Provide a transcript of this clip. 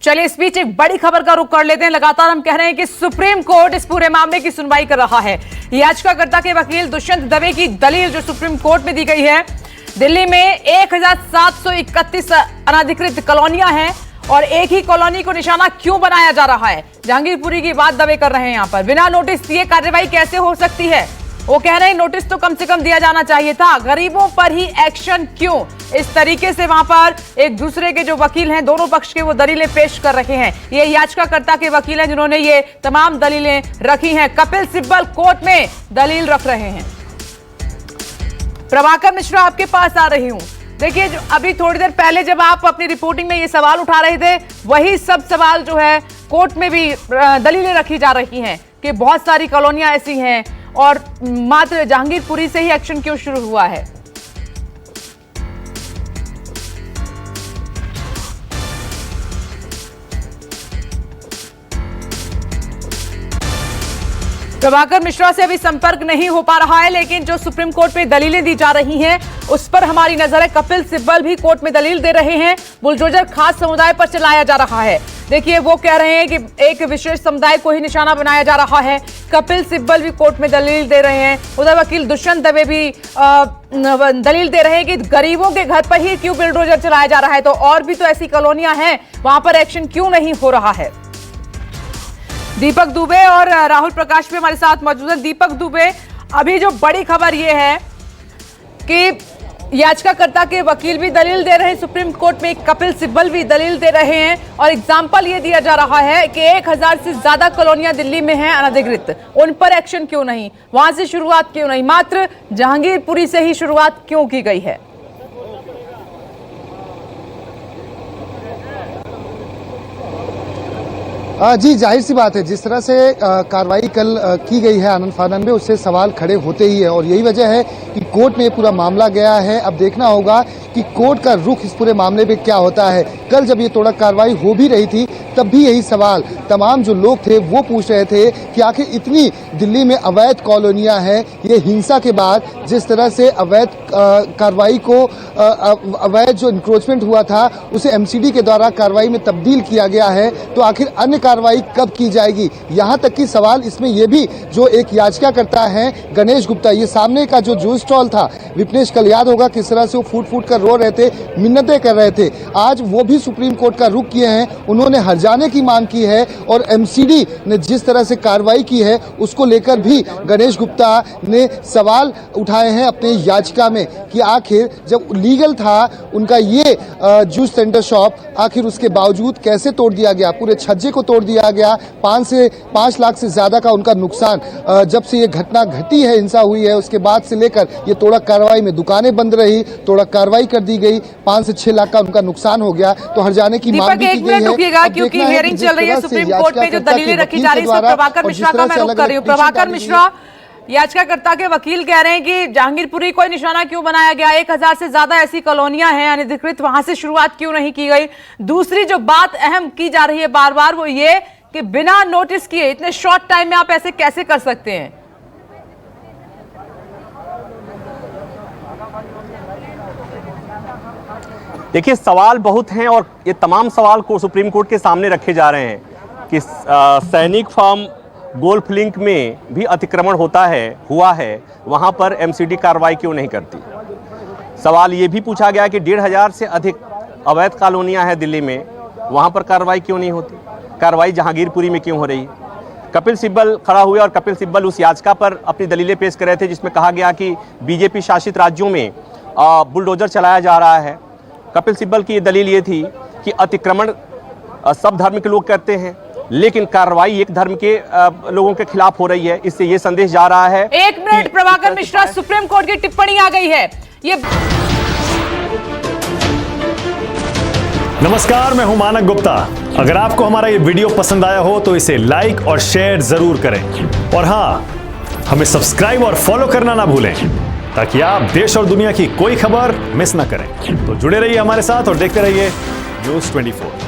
चलिए इस बीच एक बड़ी खबर का रुख कर लेते हैं। लगातार हम कह रहे हैं कि सुप्रीम कोर्ट इस पूरे मामले की सुनवाई कर रहा है। याचिकाकर्ता के वकील दुष्यंत दवे की दलील जो सुप्रीम कोर्ट में दी गई है, दिल्ली में 1731 अनधिकृत कॉलोनियां हैं और एक ही कॉलोनी को निशाना क्यों बनाया जा रहा है। जहांगीरपुरी की बात दवे कर रहे हैं। यहां पर बिना नोटिस दिए कार्रवाई कैसे हो सकती है। वो कह रहे हैं नोटिस तो कम से कम दिया जाना चाहिए था, गरीबों पर ही एक्शन क्यों। इस तरीके से वहां पर एक दूसरे के जो वकील हैं, दोनों पक्ष के वो दलीलें पेश कर रहे हैं। ये याचिकाकर्ता के वकील हैं जिन्होंने ये तमाम दलीलें रखी हैं। कपिल सिब्बल कोर्ट में दलील रख रहे हैं। प्रभाकर मिश्रा आपके पास आ रही हूं। देखिए अभी थोड़ी देर पहले जब आप अपनी रिपोर्टिंग में ये सवाल उठा रहे थे, वही सब सवाल जो है कोर्ट में भी दलीलें रखी जा रही हैं कि बहुत सारी कॉलोनियां ऐसी हैं और मात्र जहांगीरपुरी से ही एक्शन क्यों शुरू हुआ है। प्रभाकर मिश्रा से अभी संपर्क नहीं हो पा रहा है, लेकिन जो सुप्रीम कोर्ट में दलीलें दी जा रही हैं उस पर हमारी नजर है। कपिल सिब्बल भी कोर्ट में दलील दे रहे हैं। बुलडोजर खास समुदाय पर चलाया जा रहा है। देखिए वो कह रहे हैं कि एक विशेष समुदाय को ही निशाना बनाया जा रहा है। कपिल सिब्बल भी कोर्ट में दलील दे रहे हैं। उधर वकील दुष्यंत दवे भी दलील दे रहे हैं कि गरीबों के घर पर ही क्यों बुलडोजर चलाया जा रहा है, तो और भी तो ऐसी कॉलोनियां हैं, वहां पर एक्शन क्यों नहीं हो रहा है। दीपक दुबे और राहुल प्रकाश भी हमारे साथ मौजूद हैं। दीपक दुबे, अभी जो बड़ी खबर यह है कि याचिकाकर्ता के वकील भी दलील दे रहे हैं सुप्रीम कोर्ट में, कपिल सिब्बल भी दलील दे रहे हैं और एग्जाम्पल ये दिया जा रहा है कि 1000 से ज्यादा कॉलोनियां दिल्ली में हैं अनधिकृत, उन पर एक्शन क्यों नहीं, वहां से शुरुआत क्यों नहीं, मात्र जहांगीरपुरी से ही शुरुआत क्यों की गई है। जी जाहिर सी बात है, जिस तरह से कार्रवाई कल की गई है आनन फानन में, उससे सवाल खड़े होते ही है और यही वजह है कि कोर्ट में पूरा मामला गया है। अब देखना होगा कि कोर्ट का रुख इस पूरे मामले पे क्या होता है। कल जब ये तोड़क कार्रवाई हो भी रही थी तब भी यही सवाल तमाम जो लोग थे वो पूछ रहे थे कि आखिर इतनी दिल्ली में अवैध कॉलोनियां हैं, ये हिंसा के बाद जिस तरह से अवैध कार्रवाई को अवैध जो इंक्रोचमेंट हुआ था उसे एमसीडी के द्वारा कार्रवाई में तब्दील किया गया है, तो आखिर अन्य कार्रवाई कब की जाएगी। यहां तक कि सवाल इसमें यह भी जो एक याचिकाकर्ता है गणेश गुप्ता, ये सामने का जो जूस स्टॉल था, विपनेश कल याद होगा किस तरह से वो फूट फूट कर रो रहे थे, मिन्नतें कर रहे थे, आज वो भी सुप्रीम कोर्ट का रुख किए हैं। उन्होंने हर्जाने की मांग की है और एमसीडी ने जिस तरह से कार्रवाई की है उसको लेकर भी गणेश गुप्ता ने सवाल उठाए हैं अपने याचिका में कि आखिर जब लीगल था उनका ये जूस सेंटर शॉप, आखिर उसके बावजूद कैसे तोड़ दिया गया, पूरे छज्जे को तोड़ दिया गया। 5 लाख से ज्यादा का उनका नुकसान जब से ये घटना घटी है, हिंसा हुई है, उसके बाद से लेकर ये तोड़क कार्रवाई में दुकानें बंद रही, तोड़क कार्रवाई कर दी गई, 5 से 6 लाख का उनका नुकसान हो गया। तो हर्जाने की मांग भी की गई है। क्योंकि हियरिंग चल रही है सुप्रीम कोर्ट में, जो दलीलें रखी जा रही है, प्रभाकर मिश्रा का मैं रुख कर रही हूँ। प्रभाकर मिश्रा, याचिकाकर्ता के वकील कह रहे हैं कि जहांगीरपुरी को निशाना क्यों बनाया गया, 1000 से ज्यादा ऐसी कॉलोनियां हैं अनधिकृत, वहां से शुरुआत क्यों नहीं की गई। दूसरी जो बात अहम की जा रही है बार बार वो ये कि बिना नोटिस किए इतने शॉर्ट टाइम में आप ऐसे कैसे कर सकते हैं। देखिए सवाल बहुत हैं और ये तमाम सवाल को सुप्रीम कोर्ट के सामने रखे जा रहे हैं कि सैनिक फार्म गोल्फ लिंक में भी अतिक्रमण हुआ है, वहाँ पर एमसीडी कार्रवाई क्यों नहीं करती। सवाल ये भी पूछा गया कि 1500 से अधिक अवैध कॉलोनियाँ हैं दिल्ली में, वहाँ पर कार्रवाई क्यों नहीं होती, कार्रवाई जहांगीरपुरी में क्यों हो रही। कपिल सिब्बल खड़ा हुए और कपिल सिब्बल उस याचिका पर अपनी दलीलें पेश कर रहे थे जिसमें कहा गया कि बीजेपी शासित राज्यों में बुलडोजर चलाया जा रहा है। कपिल सिब्बल की ये दलील ये थी कि अतिक्रमण सब धर्म के लोग करते हैं, लेकिन कार्रवाई एक धर्म के लोगों के खिलाफ हो रही है। इससे ये संदेश जा रहा है। एक minute Prabhakar Mishra, supreme court की टिप्पणी आ गई है। ये नमस्कार, मैं हूं मानक गुप्ता। अगर आपको हमारा ये वीडियो पसंद आया हो तो इसे लाइक और शेयर जरूर करें और हां, हमें सब्सक्राइब और फॉलो करना ना भूलें ताकि आप देश और दुनिया की कोई खबर मिस ना करें। तो जुड़े रहिए हमारे साथ और देखते रहिए न्यूज़ 24।